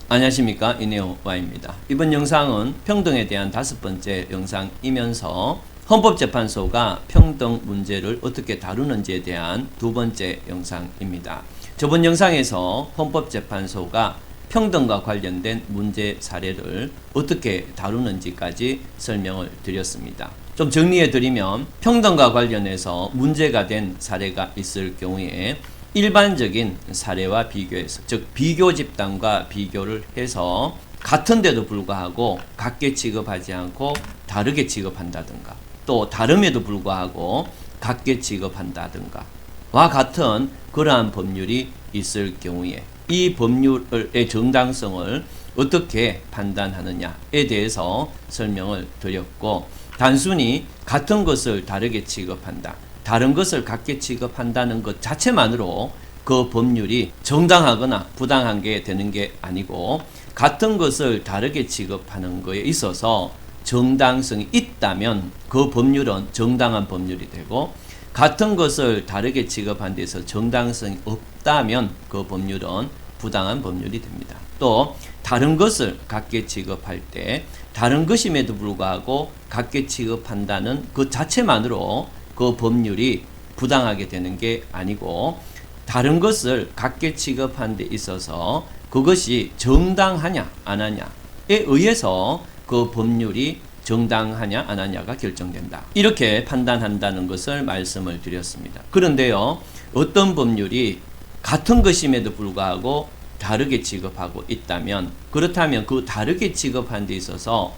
안녕하십니까, 이내호와입니다. 이번 영상은 평등에 대한 5번째 영상이면서 헌법재판소가 평등 문제를 어떻게 다루는지에 대한 2번째 영상입니다. 저번 영상에서 헌법재판소가 평등과 관련된 문제 사례를 어떻게 다루는지까지 설명을 드렸습니다. 좀 정리해 드리면 평등과 관련해서 문제가 된 사례가 있을 경우에 일반적인 사례와 비교해서, 즉 비교 집단과 비교를 해서 같은데도 불구하고 같게 취급하지 않고 다르게 취급한다든가, 또 다름에도 불구하고 같게 취급한다든가 와 같은 그러한 법률이 있을 경우에 이 법률의 정당성을 어떻게 판단하느냐에 대해서 설명을 드렸고, 단순히 같은 것을 다르게 취급한다, 다른 것을 같게 취급한다는 것 자체만으로 그 법률이 정당하거나 부당한 게 되는 게 아니고, 같은 것을 다르게 취급하는 것에 있어서 정당성이 있다면 그 법률은 정당한 법률이 되고, 같은 것을 다르게 취급한 데서 정당성이 없다면 그 법률은 부당한 법률이 됩니다. 또 다른 것을 같게 취급할 때 다른 것임에도 불구하고 같게 취급한다는 그 자체만으로 그 법률이 부당하게 되는 게 아니고, 다른 것을 같게 취급한 데 있어서 그것이 정당하냐 안 하냐에 의해서 그 법률이 정당하냐 안 하냐가 결정된다, 이렇게 판단한다는 것을 말씀을 드렸습니다. 그런데요, 어떤 법률이 같은 것임에도 불구하고 다르게 취급하고 있다면, 그렇다면 그 다르게 취급한 데 있어서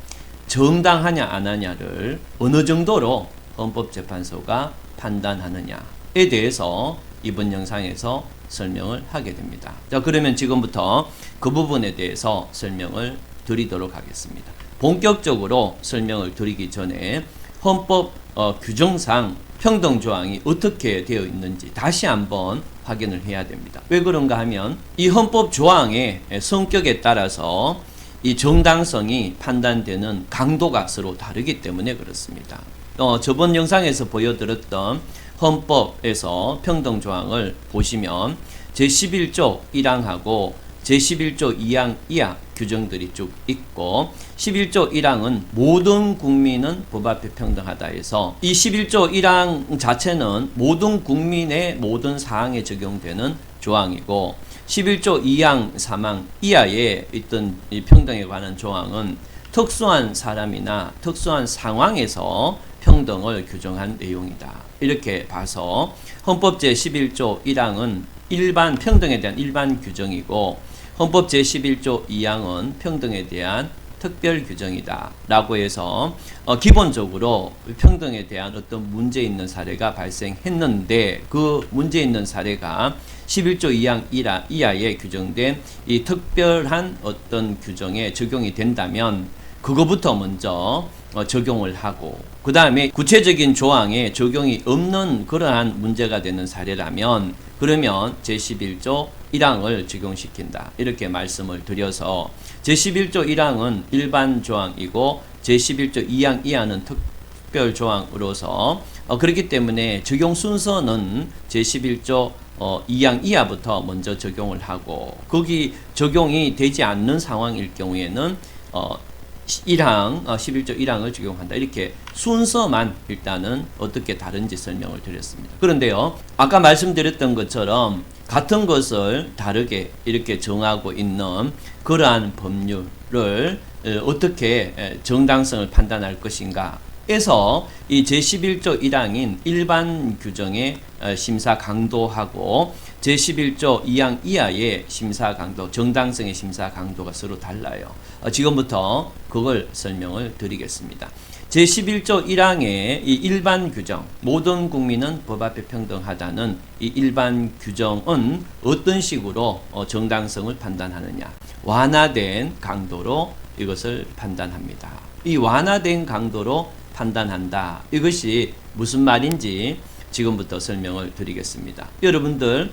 정당하냐 안 하냐를 어느 정도로 헌법재판소가 판단하느냐에 대해서 이번 영상에서 설명을 하게 됩니다. 자, 그러면 지금부터 그 부분에 대해서 설명을 드리도록 하겠습니다. 본격적으로 설명을 드리기 전에 헌법 규정상 평등조항이 어떻게 되어 있는지 다시 한번 확인을 해야 됩니다. 왜 그런가 하면 이 헌법조항의 성격에 따라서 이 정당성이 판단되는 강도가 서로 다르기 때문에 그렇습니다. 저번 영상에서 보여드렸던 헌법에서 평등조항을 보시면 제11조 1항하고 제11조 2항 이하 규정들이 쭉 있고, 11조 1항은 모든 국민은 법 앞에 평등하다 해서 이 11조 1항 자체는 모든 국민의 모든 사항에 적용되는 조항이고, 11조 2항 3항 이하에 있던 이 평등에 관한 조항은 특수한 사람이나 특수한 상황에서 평등을 규정한 내용이다, 이렇게 봐서 헌법 제11조 1항은 일반 평등에 대한 일반 규정이고, 헌법 제11조 2항은 평등에 대한 특별 규정이다 라고 해서 기본적으로 평등에 대한 어떤 문제 있는 사례가 발생했는데, 그 문제 있는 사례가 11조 2항 이하에 규정된 이 특별한 어떤 규정에 적용이 된다면 그거부터 먼저 적용을 하고, 그 다음에 구체적인 조항에 적용이 없는 그러한 문제가 되는 사례라면 그러면 제11조 1항을 적용시킨다, 이렇게 말씀을 드려서 제11조 1항은 일반 조항이고 제11조 2항 이하는 특별 조항으로서 그렇기 때문에 적용 순서는 제11조 2항 이하부터 먼저 적용을 하고, 거기 적용이 되지 않는 상황일 경우에는 11조 1항을 적용한다, 이렇게 순서만 일단은 어떻게 다른지 설명을 드렸습니다. 그런데요, 아까 말씀드렸던 것처럼 같은 것을 다르게 이렇게 정하고 있는 그러한 법률을 어떻게 정당성을 판단할 것인가 에서 이 제11조 1항인 일반 규정의 심사 강도하고 제11조 2항 이하의 심사 강도, 정당성의 심사 강도가 서로 달라요. 지금부터 그걸 설명을 드리겠습니다. 제11조 1항의 이 일반 규정, 모든 국민은 법 앞에 평등하다는 이 일반 규정은 어떤 식으로 정당성을 판단하느냐, 완화된 강도로 이것을 판단합니다. 이 완화된 강도로 판단한다, 이것이 무슨 말인지 지금부터 설명을 드리겠습니다. 여러분들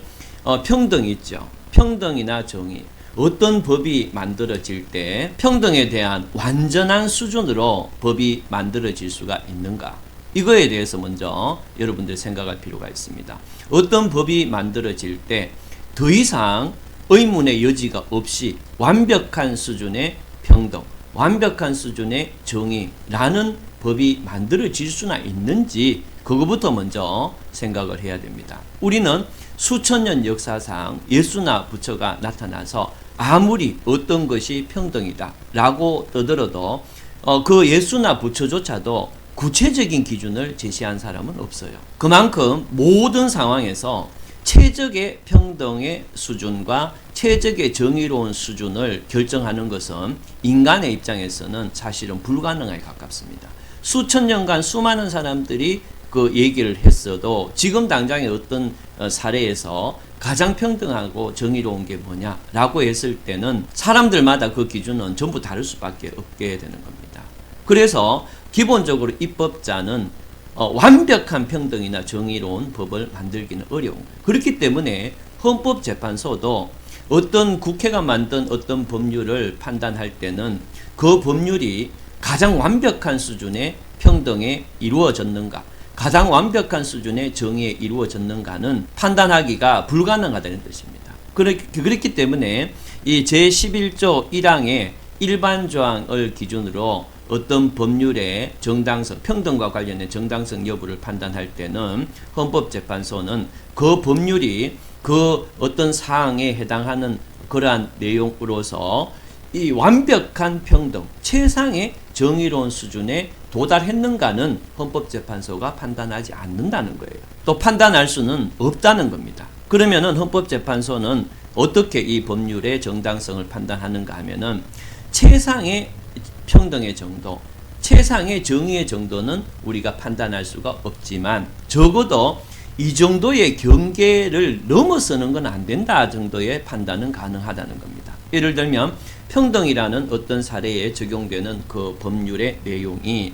평등 있죠. 평등이나 정의, 어떤 법이 만들어질 때 평등에 대한 완전한 수준으로 법이 만들어질 수가 있는가, 이거에 대해서 먼저 여러분들 생각할 필요가 있습니다. 어떤 법이 만들어질 때 더 이상 의문의 여지가 없이 완벽한 수준의 평등, 완벽한 수준의 정의라는 법이 만들어질 수나 있는지 그거부터 먼저 생각을 해야 됩니다. 우리는 수천 년 역사상 예수나 부처가 나타나서 아무리 어떤 것이 평등이다 라고 떠들어도 그 예수나 부처조차도 구체적인 기준을 제시한 사람은 없어요. 그만큼 모든 상황에서 최적의 평등의 수준과 최적의 정의로운 수준을 결정하는 것은 인간의 입장에서는 사실은 불가능에 가깝습니다. 수천 년간 수많은 사람들이 그 얘기를 했어도 지금 당장의 어떤 사례에서 가장 평등하고 정의로운 게 뭐냐라고 했을 때는 사람들마다 그 기준은 전부 다를 수밖에 없게 되는 겁니다. 그래서 기본적으로 입법자는 완벽한 평등이나 정의로운 법을 만들기는 어려운 거예요. 그렇기 때문에 헌법재판소도 어떤 국회가 만든 어떤 법률을 판단할 때는 그 법률이 가장 완벽한 수준의 평등에 이루어졌는가, 가장 완벽한 수준의 정의에 이루어졌는가는 판단하기가 불가능하다는 뜻입니다. 그렇기 때문에 이 제11조 1항의 일반 조항을 기준으로 어떤 법률의 정당성, 평등과 관련된 정당성 여부를 판단할 때는 헌법재판소는 그 법률이 그 어떤 사항에 해당하는 그러한 내용으로서 이 완벽한 평등, 최상의 정의로운 수준에 도달했는가는 헌법재판소가 판단하지 않는다는 거예요. 또 판단할 수는 없다는 겁니다. 그러면은 헌법재판소는 어떻게 이 법률의 정당성을 판단하는가 하면은 최상의 평등의 정도, 최상의 정의의 정도는 우리가 판단할 수가 없지만 적어도 이 정도의 경계를 넘어서는 건 안 된다 정도의 판단은 가능하다는 겁니다. 예를 들면 평등이라는 어떤 사례에 적용되는 그 법률의 내용이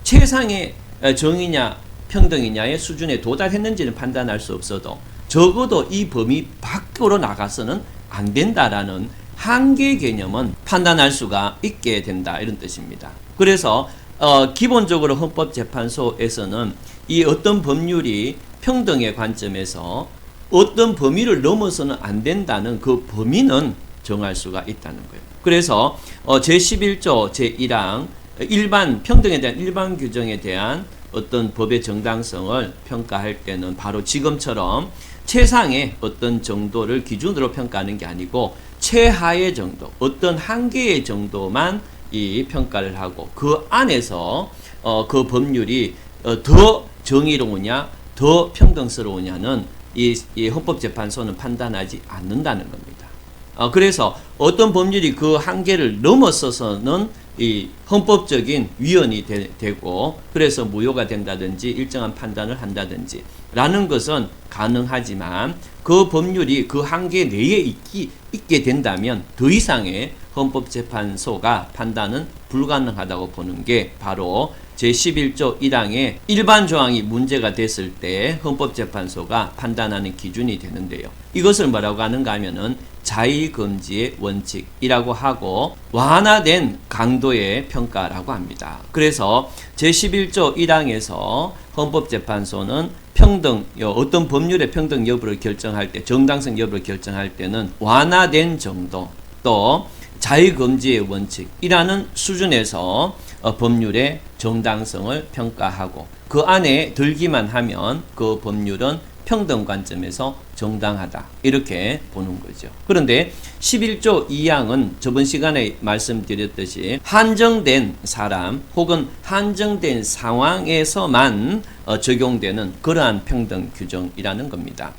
최상의 정의냐 평등이냐의 수준에 도달했는지는 판단할 수 없어도 적어도 이 범위 밖으로 나가서는 안 된다라는 한계 개념은 판단할 수가 있게 된다 이런 뜻입니다. 그래서 기본적으로 헌법재판소에서는 이 어떤 법률이 평등의 관점에서 어떤 범위를 넘어서는 안 된다는 그 범위는 정할 수가 있다는 거예요. 그래서 제11조 제1항 일반 평등에 대한 일반 규정에 대한 어떤 법의 정당성을 평가할 때는 바로 지금처럼 최상의 어떤 정도를 기준으로 평가하는 게 아니고 최하의 정도, 어떤 한계의 정도만 이 평가를 하고 그 안에서 그 법률이 더 정의로우냐, 더 평등스러우냐는 이 헌법재판소는 판단하지 않는다는 겁니다. 그래서 어떤 법률이 그 한계를 넘어서서는 이 헌법적인 위헌이 되고 그래서 무효가 된다든지 일정한 판단을 한다든지 라는 것은 가능하지만 그 법률이 그 한계 내에 있게 된다면 더 이상의 헌법재판소가 판단은 불가능하다고 보는 게 바로 제11조 1항의 일반 조항이 문제가 됐을 때 헌법재판소가 판단하는 기준이 되는데요. 이것을 뭐라고 하는가 하면은 자의금지의 원칙이라고 하고 완화된 강도의 평가라고 합니다. 그래서 제11조 1항에서 헌법재판소는 평등, 어떤 법률의 평등 여부를 결정할 때, 정당성 여부를 결정할 때는 완화된 정도, 또 자의금지의 원칙이라는 수준에서 법률의 정당성을 평가하고 그 안에 들기만 하면 그 법률은 평등 관점에서 정당하다 이렇게 보는 거죠. 그런데 11조 2항은 저번 시간에 말씀드렸듯이 한정된 사람 혹은 한정된 상황에서만 적용되는 그러한 평등 규정이라는 겁니다.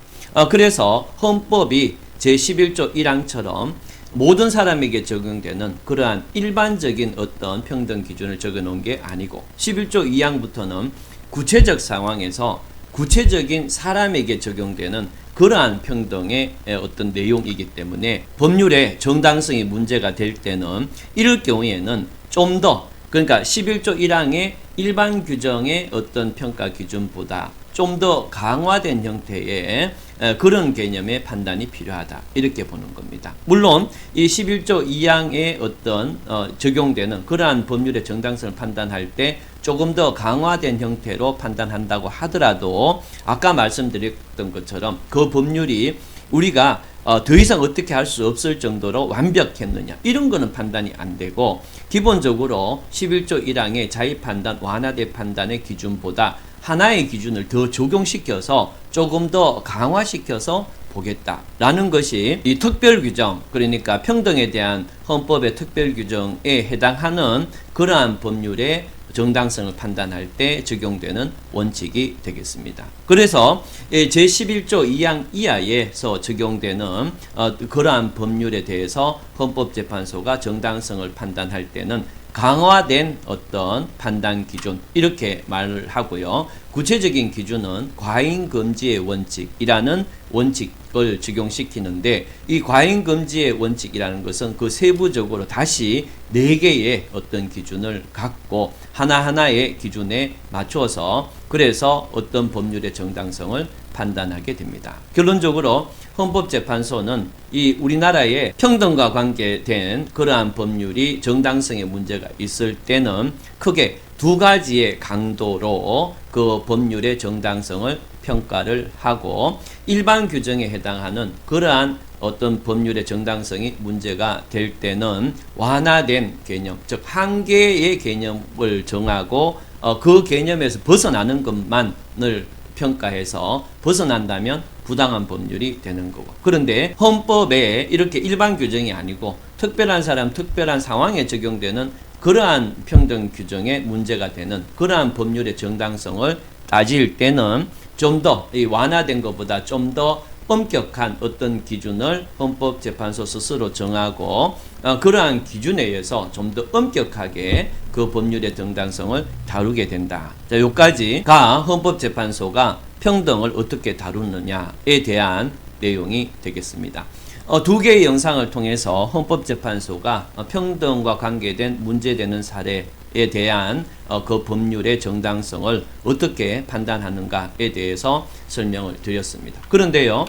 그래서 헌법이 제11조 1항처럼 모든 사람에게 적용되는 그러한 일반적인 어떤 평등 기준을 적어놓은 게 아니고 11조 2항부터는 구체적 상황에서 구체적인 사람에게 적용되는 그러한 평등의 어떤 내용이기 때문에 법률의 정당성이 문제가 될 때는 이럴 경우에는 좀 더 그러니까 11조 1항의 일반 규정의 어떤 평가 기준보다 좀 더 강화된 형태의 그런 개념의 판단이 필요하다 이렇게 보는 겁니다. 물론 이 11조 2항에 어떤 적용되는 그러한 법률의 정당성을 판단할 때 조금 더 강화된 형태로 판단한다고 하더라도 아까 말씀드렸던 것처럼 그 법률이 우리가 더 이상 어떻게 할 수 없을 정도로 완벽했느냐, 이런 거는 판단이 안 되고, 기본적으로 11조 1항의 자의판단, 완화대 판단의 기준보다 하나의 기준을 더 적용시켜서 조금 더 강화시켜서 보겠다라는 것이 이 특별규정, 그러니까 평등에 대한 헌법의 특별규정에 해당하는 그러한 법률의 정당성을 판단할 때 적용되는 원칙이 되겠습니다. 그래서 제11조 2항 이하에서 적용되는 그러한 법률에 대해서 헌법재판소가 정당성을 판단할 때는 강화된 어떤 판단 기준, 이렇게 말을 하고요. 구체적인 기준은 과잉금지의 원칙이라는 원칙을 적용시키는데, 이 과잉금지의 원칙이라는 것은 그 세부적으로 다시 4개의 어떤 기준을 갖고 하나하나의 기준에 맞춰서 그래서 어떤 법률의 정당성을 판단하게 됩니다. 결론적으로 헌법재판소는 이 우리나라의 평등과 관계된 그러한 법률이 정당성에 문제가 있을 때는 크게 2가지의 강도로 그 법률의 정당성을 평가를 하고, 일반 규정에 해당하는 그러한 어떤 법률의 정당성이 문제가 될 때는 완화된 개념, 즉 한계의 개념을 정하고 그 개념에서 벗어나는 것만을 평가해서 벗어난다면 부당한 법률이 되는 거고, 그런데 헌법에 이렇게 일반 규정이 아니고 특별한 사람, 특별한 상황에 적용되는 그러한 평등 규정에 문제가 되는 그러한 법률의 정당성을 따질 때는 좀 더 이 완화된 것보다 좀 더 엄격한 어떤 기준을 헌법재판소 스스로 정하고 그러한 기준에 의해서 좀 더 엄격하게 그 법률의 정당성을 다루게 된다. 자, 여기까지가 헌법재판소가 평등을 어떻게 다루느냐에 대한 내용이 되겠습니다. 2개의 영상을 통해서 헌법재판소가 평등과 관계된 문제되는 사례에 대한 그 법률의 정당성을 어떻게 판단하는가에 대해서 설명을 드렸습니다. 그런데요,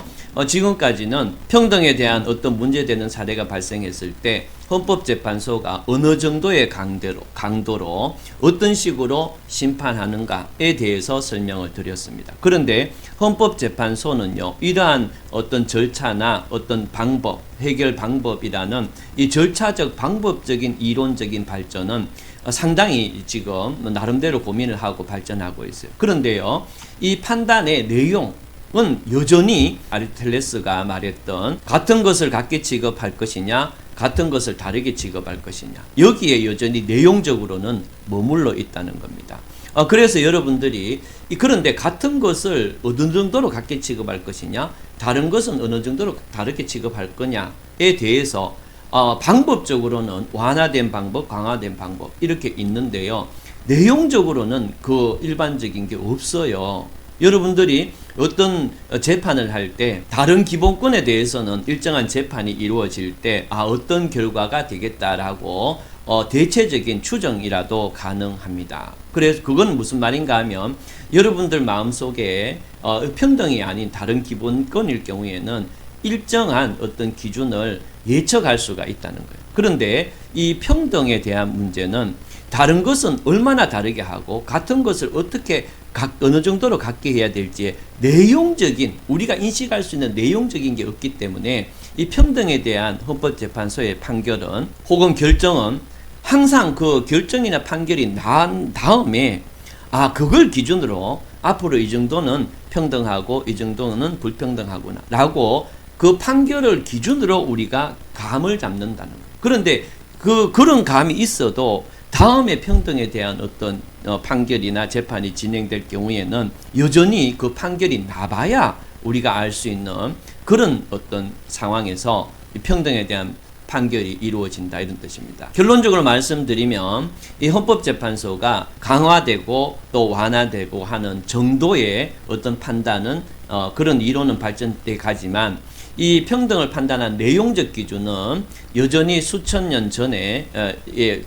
지금까지는 평등에 대한 어떤 문제되는 사례가 발생했을 때 헌법재판소가 어느 정도의 강도로 어떤 식으로 심판하는가에 대해서 설명을 드렸습니다. 그런데 헌법재판소는요, 이러한 어떤 절차나 어떤 방법, 해결 방법이라는 이 절차적 방법적인 이론적인 발전은 상당히 지금 나름대로 고민을 하고 발전하고 있어요. 그런데요, 이 판단의 내용은 여전히 아리스토텔레스가 말했던 같은 것을 같게 취급할 것이냐, 같은 것을 다르게 취급할 것이냐, 여기에 여전히 내용적으로는 머물러 있다는 겁니다. 그래서 여러분들이 그런데 같은 것을 어느 정도로 같게 취급할 것이냐, 다른 것은 어느 정도로 다르게 취급할 거냐에 대해서 방법적으로는 완화된 방법, 강화된 방법 이렇게 있는데요, 내용적으로는 그 일반적인 게 없어요. 여러분들이 어떤 재판을 할 때 다른 기본권에 대해서는 일정한 재판이 이루어질 때 어떤 결과가 되겠다라고 대체적인 추정이라도 가능합니다. 그래서 그건 무슨 말인가 하면 여러분들 마음속에 평등이 아닌 다른 기본권일 경우에는 일정한 어떤 기준을 예측할 수가 있다는 거예요. 그런데 이 평등에 대한 문제는 다른 것은 얼마나 다르게 하고 같은 것을 어떻게 어느 정도로 갖게 해야 될지 내용적인, 우리가 인식할 수 있는 내용적인 게 없기 때문에 이 평등에 대한 헌법재판소의 판결은 혹은 결정은 항상 그 결정이나 판결이 난 다음에 그걸 기준으로 앞으로 이 정도는 평등하고 이 정도는 불평등하구나 라고 그 판결을 기준으로 우리가 감을 잡는다는 거예요. 그런데 그런 감이 있어도 다음에 평등에 대한 어떤 판결이나 재판이 진행될 경우에는 여전히 그 판결이 나봐야 우리가 알 수 있는 그런 어떤 상황에서 평등에 대한 판결이 이루어진다, 이런 뜻입니다. 결론적으로 말씀드리면 이 헌법재판소가 강화되고 또 완화되고 하는 정도의 어떤 판단은 그런 이론은 발전돼 가지만 이 평등을 판단한 내용적 기준은 여전히 수천 년 전의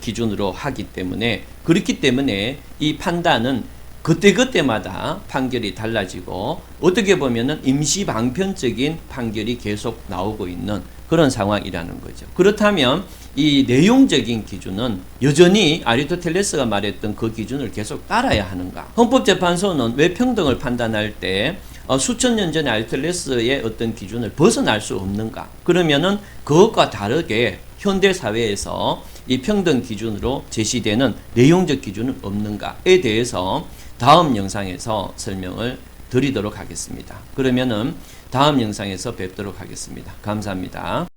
기준으로 하기 때문에, 그렇기 때문에 이 판단은 그때그때마다 판결이 달라지고 어떻게 보면은 임시 방편적인 판결이 계속 나오고 있는 그런 상황이라는 거죠. 그렇다면 이 내용적인 기준은 여전히 아리스토텔레스가 말했던 그 기준을 계속 따라야 하는가? 헌법재판소는 왜 평등을 판단할 때 수천 년 전에 아리스토텔레스의 어떤 기준을 벗어날 수 없는가? 그러면은 그것과 다르게 현대 사회에서 이 평등 기준으로 제시되는 내용적 기준은 없는가에 대해서 다음 영상에서 설명을 드리도록 하겠습니다. 그러면은 다음 영상에서 뵙도록 하겠습니다. 감사합니다.